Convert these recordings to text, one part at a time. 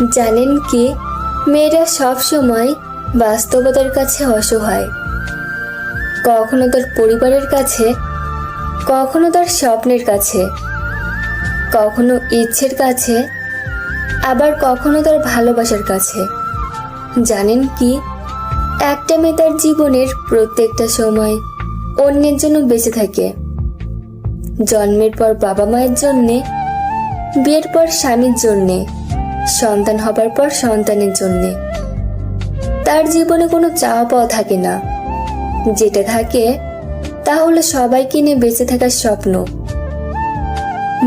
জানেন কি, মেয়েরা সব সময় বাস্তবতার কাছে অসহায়। কখনো তার পরিবারের কাছে, কখনো তার স্বপ্নের কাছে, কখনো ইচ্ছের কাছে, আবার কখনো তার ভালোবাসার কাছে। জানেন কি, একটা মেয়ে তার জীবনের প্রত্যেকটা সময় অন্যের জন্য বেঁচে থাকে। জন্মের পর বাবা মায়ের জন্যে, বিয়ের পর স্বামীর জন্যে, সন্তান হবার পর সন্তানের জন্যে। তার জীবনে কোনো চাওয়া পাওয়া থাকে না। যেটা থাকে তা হলো সবাইকে নিয়ে বেঁচে থাকার স্বপ্ন।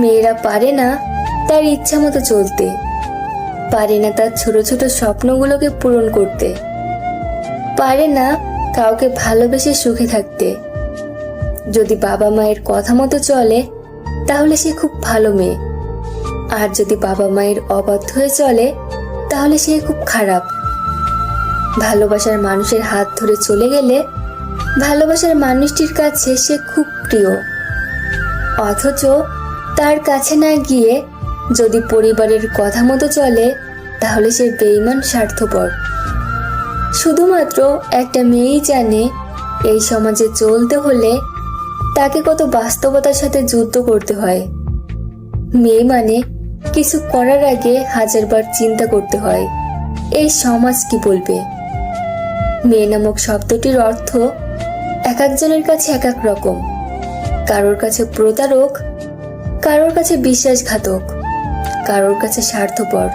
মেয়েরা পারে না তার ইচ্ছা মতো চলতে, পারে না তার ছোট ছোট স্বপ্নগুলোকে পূরণ করতে, পারে না কাউকে ভালোবেসে সুখে থাকতে। যদি বাবা মায়ের কথা মতো চলে তাহলে সে খুব ভালো মেয়ে, আর যদি বাবা মায়ের অবাধ্য হয়ে চলে তাহলে সে খুব খারাপ। ভালোবাসার মানুষের হাত ধরে চলে গেলে ভালোবাসার মানুষটির কাছে সে খুব প্রিয়, অথচ তার কাছে না গিয়ে যদি পরিবারের কথা মতো চলে তাহলে সে বেঈমান, স্বার্থপর। শুধুমাত্র একটা মেয়েই জানে এই সমাজে চলতে হলে তাকে কত বাস্তবতার সাথে যুদ্ধ করতে হয়। মেয়ে মানে কিছু করার আগে হাজারবার চিন্তা করতে হয় এই সমাজ কি বলবে। মেয়ে নামক শব্দটির অর্থ এক একজনের কাছে এক এক রকম। কারোর কাছে প্রতারক, কারোর কাছে বিশ্বাসঘাতক, কারোর কাছে স্বার্থপর।